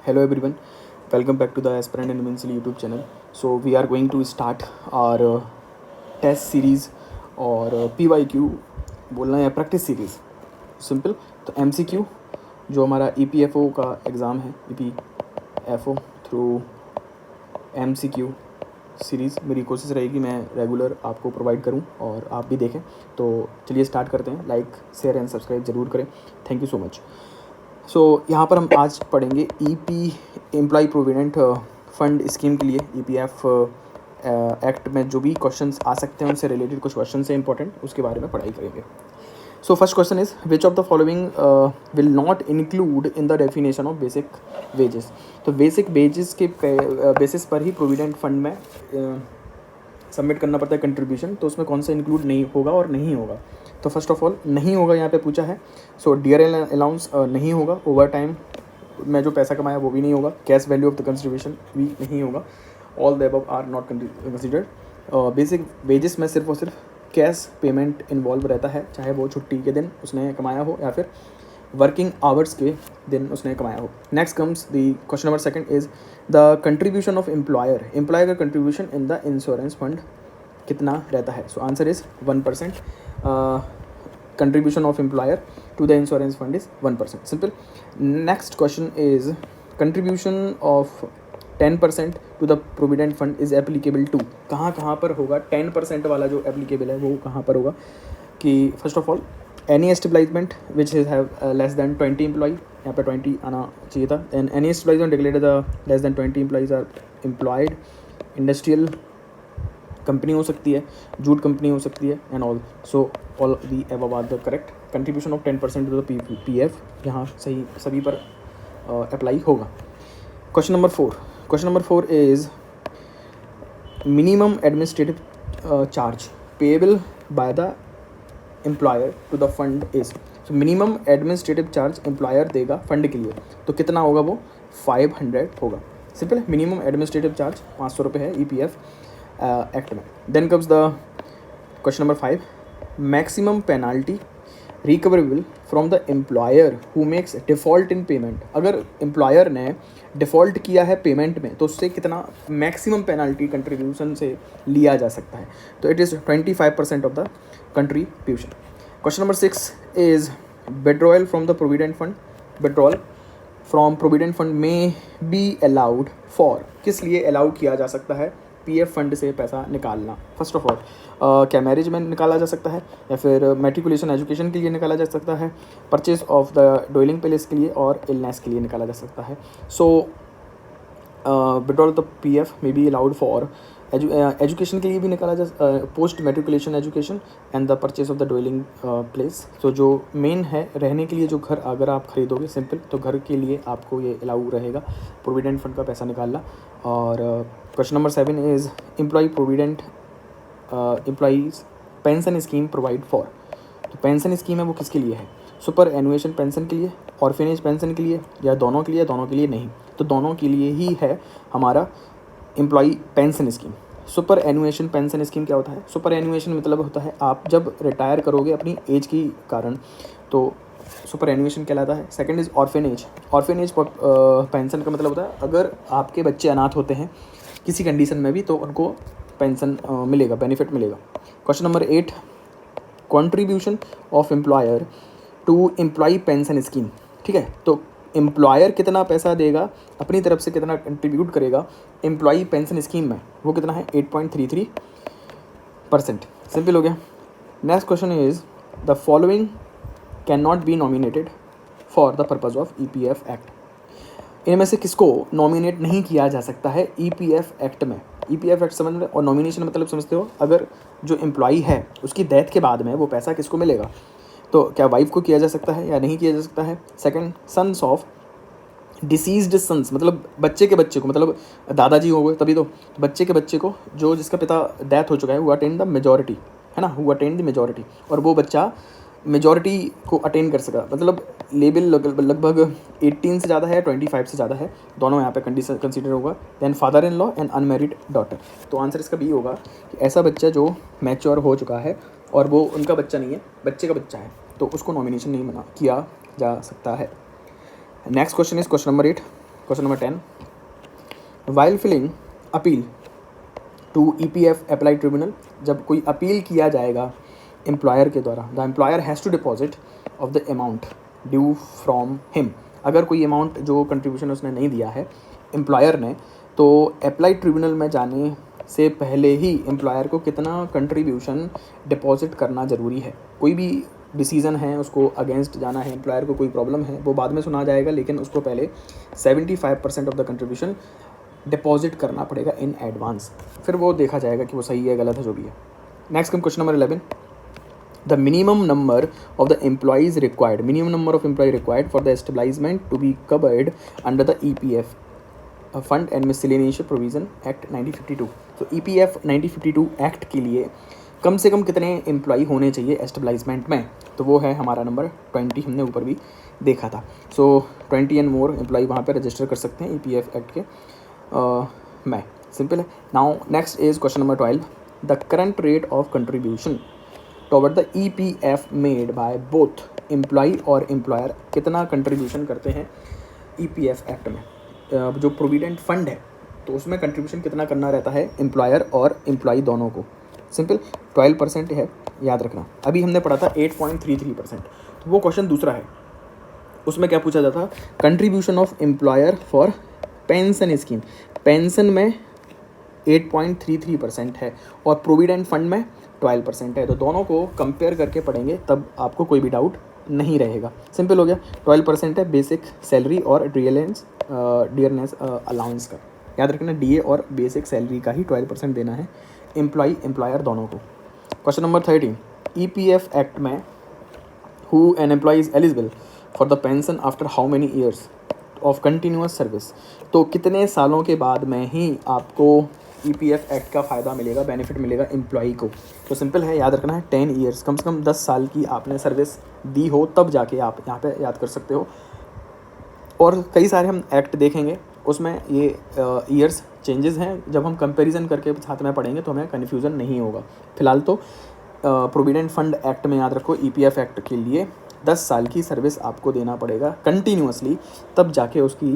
Hello everyone, welcome back to the Aspirant and Immensely YouTube channel. So we are going to start our test series और PYQ बोलना है practice series simple. तो MCQ जो हमारा EPFO का exam है, EPFO through MCQ series मेरी कोशिश रहेगी मैं रेगुलर आपको प्रोवाइड करूं और आप भी देखें. तो चलिए स्टार्ट करते हैं. लाइक शेयर एंड सब्सक्राइब ज़रूर करें. Thank you so much. So यहाँ पर हम आज पढ़ेंगे एम्प्लॉय प्रोविडेंट फंड स्कीम के लिए EPF एक्ट में जो भी क्वेश्चंस आ सकते हैं उनसे रिलेटेड कुछ क्वेश्चन है इंपॉर्टेंट, उसके बारे में पढ़ाई करेंगे. So first question is which of the following will not include in the definition of basic wages. तो बेसिक वेजेस के बेसिस पर ही प्रोविडेंट फंड में सबमिट करना पड़ता है कंट्रीब्यूशन. तो उसमें कौन सा इंक्लूड नहीं होगा और नहीं होगा. तो फर्स्ट ऑफ ऑल नहीं होगा यहाँ पे पूछा है. सो DRL अलाउंस नहीं होगा. ओवर टाइम में जो पैसा कमाया वो भी नहीं होगा. Cash value of the contribution भी नहीं होगा. All the above are not considered. Basic wages में सिर्फ और सिर्फ कैश पेमेंट इन्वॉल्व रहता है, चाहे वो छुट्टी के दिन उसने कमाया हो या फिर वर्किंग आवर्स के दिन उसने कमाया हो. Next comes the question number second is the contribution of employer. Employer का contribution in the insurance fund कितना रहता है. So answer is 1%. Contribution of employer to the insurance fund is 1%. Simple. Next question is contribution of 10% to the provident fund is applicable to. कहाँ पर होगा 10% वाला जो applicable है वो कहाँ पर होगा. कि first of all any establishment which is have less than 20 employ. यहाँ पर 20 आना चाहिए था. And any establishment declared the less than 20 employees are employed. Industrial company हो सकती है, जूट कंपनी हो सकती है and all. So all the above are the correct. Contribution of 10% to the PF यहाँ सही सभी पर अप्लाई होगा. Question number 4 is minimum administrative charge payable by the employer to the fund is. So minimum administrative charge employer देगा fund के लिए, तो कितना होगा वो 500 होगा. सिंपल. मिनिमम एडमिनिस्ट्रेटिव चार्ज 500 रुपये है EPF एक्ट में. Then comes the question number 5. Maximum penalty recoverable from the employer who makes default in payment. अगर एम्प्लॉयर ने डिफ़ॉल्ट किया है पेमेंट में तो उससे कितना मैक्सिमम पेनाल्टी कंट्रीब्यूशन से लिया जा सकता है. तो it is 25% of the contribution. Question number 6 is withdrawal from the provident fund. Withdrawal from provident fund में बी अलाउड फॉर. किस लिए अलाउ किया जा सकता है PF फंड से पैसा निकालना. फर्स्ट ऑफ ऑल क्या मैरिज में निकाला जा सकता है या फिर मेट्रिकुलेशन एजुकेशन के लिए निकाला जा सकता है, परचेज ऑफ द डोइलिंग पैलेस के लिए और इलनेस के लिए निकाला जा सकता है. So withdrawal the PF may be allowed for education के लिए भी निकाला जा post matriculation education and the purchase of the dwelling place. तो जो मेन है रहने के लिए जो घर अगर आप खरीदोगे सिंपल, तो घर के लिए आपको ये अलाउ रहेगा प्रोविडेंट फंड का पैसा निकालना. और question number 7 is employees pension scheme provide for. तो पेंशन स्कीम है वो किसके लिए है. सुपर एनुएशन पेंशन के लिए, ऑर्फेनेज पेंशन के लिए या दोनों के लिए नहीं. तो दोनों के लिए ही है हमारा employ pension scheme. Superannuation pension scheme क्या होता है. सुपर एनुएशन मतलब होता है आप जब रिटायर करोगे अपनी एज के कारण, तो सुपर एनुएशन कहलाता है. Second is orphanage. Orphanage pension का मतलब होता है अगर आपके बच्चे अनाथ होते हैं किसी कंडीशन में भी तो उनको पेंशन मिलेगा, बेनिफिट मिलेगा. Question number 8 contribution of employer to employ pension scheme. ठीक है. तो एम्प्लॉयर कितना पैसा देगा अपनी तरफ से, कितना कंट्रीब्यूट करेगा एम्प्लॉय पेंशन स्कीम में, वो कितना है 8.33%. सिंपल हो गया. Next question is the following can not be nominated for the purpose of EPF act. इनमें से किसको नॉमिनेट नहीं किया जा सकता है EPF एक्ट में. EPF एक्ट समझ में. और नॉमिनेशन मतलब समझते हो, अगर जो एम्प्लॉई है उसकी डेथ के बाद में वो पैसा किसको मिलेगा. तो क्या वाइफ को किया जा सकता है या नहीं किया जा सकता है. Second, sons of deceased sons मतलब बच्चे के बच्चे को, मतलब दादाजी हो गए तभी तो बच्चे के बच्चे को जो जिसका पिता डेथ हो चुका है वो अटेंड द मेजॉरिटी है ना, वो अटेंड द मेजॉरिटी. और वो बच्चा मेजॉरिटी को अटेंड कर सका, मतलब लेवल लगभग 18 से ज़्यादा है, 25 से ज़्यादा है, दोनों यहाँ पे कंडीशन कंसीडर होगा. Then father in law and unmarried daughter. तो आंसर इसका भी होगा कि ऐसा बच्चा जो मैच्योर हो चुका है और वो उनका बच्चा नहीं है, बच्चे का बच्चा है, तो उसको नॉमिनेशन नहीं किया जा सकता है. Next question is question number 8. Question number 10, while filling appeal to EPF apply tribunal, जब कोई अपील किया जाएगा एम्प्लॉयर के द्वारा, the employer has to deposit of the amount due from him. अगर कोई अमाउंट जो कंट्रीब्यूशन उसने नहीं दिया है एम्प्लॉयर ने, तो अप्लाई ट्रिब्यूनल में जाने से पहले ही एम्प्लॉयर को कितना कंट्रीब्यूशन डिपॉजिट करना ज़रूरी है। कोई भी डिसीज़न है उसको अगेंस्ट जाना है, एम्प्लॉयर को कोई प्रॉब्लम है, वो बाद में सुना जाएगा, लेकिन उसको पहले 75% ऑफ द कंट्रीब्यूशन डिपॉजिट करना पड़ेगा इन एडवांस, फिर वो देखा जाएगा कि वो सही है गलत है जो भी है। Next come question number 11, the minimum number of the employees required, minimum number of employee required for the establishment to be covered under the EPF fund and miscellaneous provision act 1952। तो EPF 1952 एक्ट के लिए कम से कम कितने employee होने चाहिए establishment में, तो वो है हमारा नंबर 20, हमने ऊपर भी देखा था। सो 20 एंड मोर एम्प्लॉई वहाँ पे रजिस्टर कर सकते हैं EPF एक्ट के में, सिंपल है। Now next is question number 12, the current rate of contribution toward the EPF made by both employee और एम्प्लॉयर, कितना कंट्रीब्यूशन करते हैं EPF एक्ट में। जो प्रोविडेंट फंड है तो उसमें कंट्रीब्यूशन कितना करना रहता है एम्प्लॉयर और एम्प्लॉई दोनों को, सिंपल 12% है, याद रखना। अभी हमने पढ़ा था 8.33%, तो वो क्वेश्चन दूसरा है, उसमें क्या पूछा जाता, contribution of employer for pension scheme, pension में 8.33% है और प्रोविडेंट फंड में 12% है, तो दोनों को कंपेयर करके पढ़ेंगे तब आपको कोई भी डाउट नहीं रहेगा। सिंपल हो गया, 12% है बेसिक सैलरी और डियरनेस अलाउंस का, याद रखना DA और बेसिक सैलरी का ही 12% देना है एम्प्लॉई एम्प्लॉयर दोनों को। क्वेश्चन नंबर 13, EPF एक्ट में who an employ is eligible for the pension after how many years of continuous service, तो कितने सालों के बाद में ही आपको EPF एक्ट का फ़ायदा मिलेगा, बेनिफिट मिलेगा एम्प्लॉई को। तो सिंपल है, याद रखना है 10 ईयर्स, कम से कम 10 साल की आपने सर्विस दी हो तब जाके आप यहाँ पे याद कर सकते हो। और कई सारे हम एक्ट देखेंगे उसमें ये ईयर्स चेंजेस हैं, जब हम कंपैरिजन करके साथ में पढ़ेंगे तो हमें कन्फ्यूज़न नहीं होगा। फिलहाल तो प्रोविडेंट फंड एक्ट में याद रखो EPF एक्ट के लिए 10 साल की सर्विस आपको देना पड़ेगा कंटिन्यूअसली, तब जाके उसकी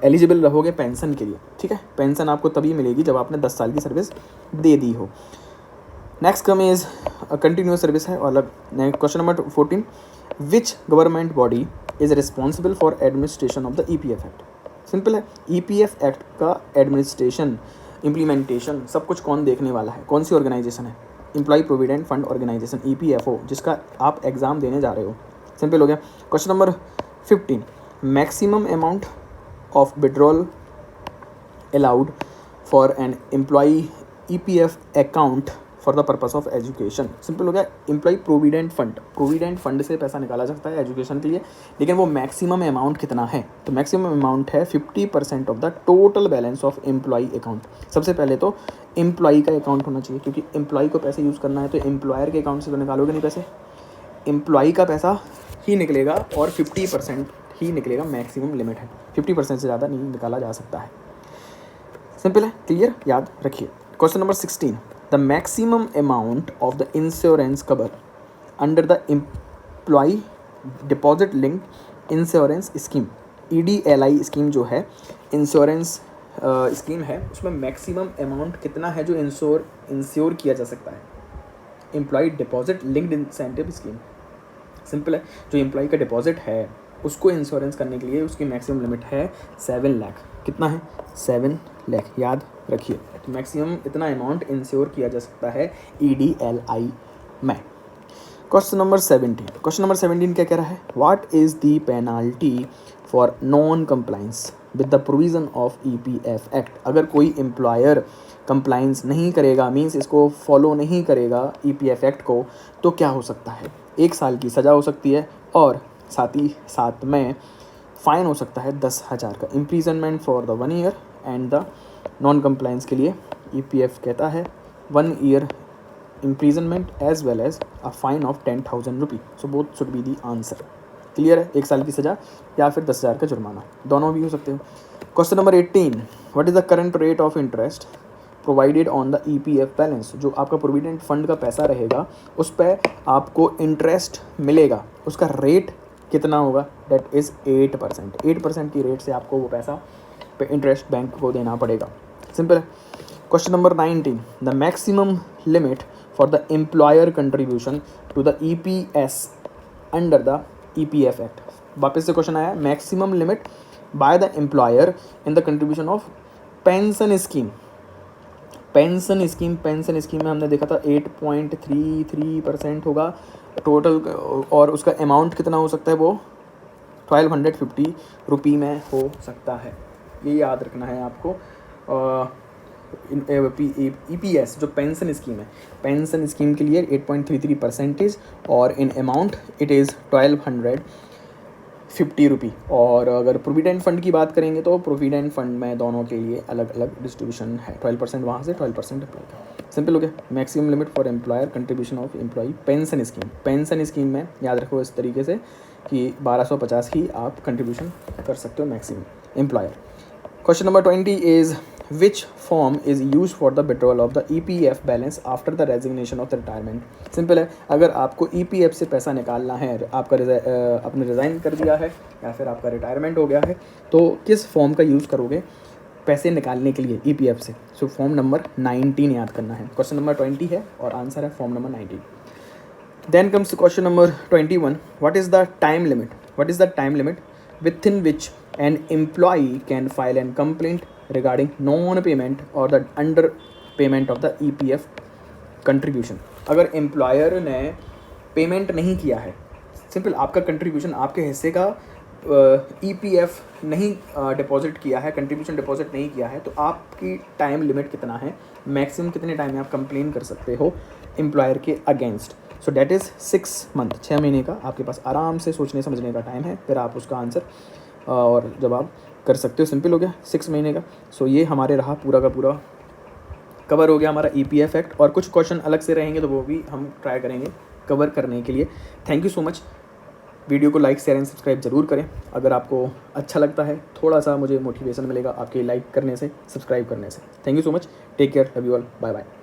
एलिजिबल रहोगे पेंशन के लिए, ठीक है। पेंशन आपको तभी मिलेगी जब आपने 10 साल की सर्विस दे दी हो। Next come is continuous service है अलग। Question number 14, which government body is responsible for administration of the EPF act. Simple है, EPF एक्ट का एडमिनिस्ट्रेशन इम्प्लीमेंटेशन सब कुछ कौन देखने वाला है, कौन सी ऑर्गेनाइजेशन है, employ provident fund organisation EPFO, जिसका आप एग्ज़ाम देने जा रहे हो। सिंपल हो गया। Question number 15, maximum amount of withdrawal allowed for an employee EPF account for the purpose of education. Simple हो गया, एम्प्लॉय प्रोविडेंट फंड से पैसा निकाला सकता है एजुकेशन के लिए, लेकिन वो मैक्सिमम अमाउंट कितना है, तो मैक्सिमम अमाउंट है 50% of the total balance of employee account. सबसे पहले तो एम्प्लॉई का अकाउंट होना चाहिए, क्योंकि एम्प्लॉई को पैसे यूज़ करना है तो एम्प्लॉयर के अकाउंट से तो निकालोगे नहीं पैसे, एम्प्लॉई का पैसा ही निकलेगा और 50% ही निकलेगा, मैक्सिमम लिमिट है, 50% से ज़्यादा नहीं निकाला जा सकता है। सिंपल है, क्लियर, याद रखिए। Question number 16, the maximum amount of the insurance cover under the employee deposit linked insurance scheme, EDLI scheme जो है इंश्योरेंस स्कीम है, उसमें मैक्सिमम अमाउंट कितना है जो इंश्योर किया जा सकता है, employee deposit linked incentive scheme. Simple है, जो एम्प्लॉई का डिपॉजिट है उसको इंश्योरेंस करने के लिए उसकी मैक्सिमम लिमिट है 7 लाख। कितना है, 7 लाख, याद रखिए। तो मैक्सिमम इतना अमाउंट इंश्योर किया जा सकता है EDLI में। क्वेश्चन नंबर 17 क्या कह रहा है, what is the penalty for non compliance with the provision of EPF act. अगर कोई एम्प्लॉयर कंप्लाइंस नहीं करेगा, मीन्स इसको फॉलो नहीं करेगा EPF एक्ट को, तो क्या हो सकता है, 1 साल की सज़ा हो सकती है और साथ ही साथ में फ़ाइन हो सकता है 10,000 का, imprisonment for the 1 year and the non compliance के लिए EPF कहता है 1 year imprisonment as well as a fine of 10,000 rupee. So both should be the answer. Clear है, 1 साल की सज़ा या फिर 10,000 का जुर्माना, दोनों भी हो सकते हो। Question number 18, what is the current rate of interest provided on the EPF balance. जो आपका प्रोविडेंट फंड का पैसा रहेगा उस पर आपको इंटरेस्ट मिलेगा, उसका रेट कितना होगा, डेट इज़ 8%। 8% की रेट से आपको वो पैसा पे इंटरेस्ट बैंक को देना पड़ेगा। सिंपल है। Question number 19, the maximum limit for the employer contribution to the EPS under the EPF act. वापस से क्वेश्चन आया, maximum limit by the employer in the contribution of pension scheme. Pension scheme में हमने देखा था 8.33% होगा total, और उसका अमाउंट कितना हो सकता है, वो 1250 रुपी में हो सकता है। ये याद रखना है आपको। EPS जो पेंशन स्कीम है, पेंशन स्कीम के लिए 8.33% और इन अमाउंट इट इज़ 1250 रुपी। और अगर प्रोविडेंट फंड की बात करेंगे तो प्रोविडेंट फंड में दोनों के लिए अलग अलग डिस्ट्रीब्यूशन है, 12% वहाँ से 12% अप्लाई का। सिंपल हो गया। Maximum limit for employer contribution of employee pension scheme. Pension scheme में याद रखो इस तरीके से कि 1250 ही आप कंट्रीब्यूशन कर सकते हो maximum employer. Question number 20 is which form is use for the withdrawal of the EPF balance after the resignation of the retirement. Simple है, अगर आपको EPF से पैसा निकालना है, आपका आपने रिज़ाइन कर दिया है या फिर आपका रिटायरमेंट हो गया है, तो किस फॉर्म का यूज़ करोगे पैसे निकालने के लिए EPF से। सो फॉर्म नंबर 19 याद करना है। क्वेश्चन नंबर 20 है और आंसर है form number 19। Then comes to question number 21. What is the time limit? What is the time limit within which an employee can file a complaint regarding non-payment or the underpayment of the EPF contribution? अगर employer ने payment नहीं किया है, simple आपका contribution, आपके हिस्से का EPF नहीं डिपॉजिट किया है, कंट्रीब्यूशन डिपॉजिट नहीं किया है, तो आपकी टाइम लिमिट कितना है, मैक्सिमम कितने टाइम में आप कंप्लेन कर सकते हो एम्प्लॉयर के against. So that is 6 month, 6 महीने का आपके पास आराम से सोचने समझने का टाइम है, फिर आप उसका आंसर और जवाब कर सकते हो। सिंपल हो गया, 6 महीने का। सो ये हमारे रहा पूरा का पूरा कवर हो गया हमारा EPF एक्ट, और कुछ क्वेश्चन अलग से रहेंगे तो वो भी हम ट्राई करेंगे कवर करने के लिए। Thank you so much. Video को लाइक शेयर एंड सब्सक्राइब ज़रूर करें अगर आपको अच्छा लगता है। थोड़ा सा मुझे मोटिवेशन मिलेगा आपके लाइक करने से, सब्सक्राइब करने से। Thank you so much. Take care, love you all, bye bye.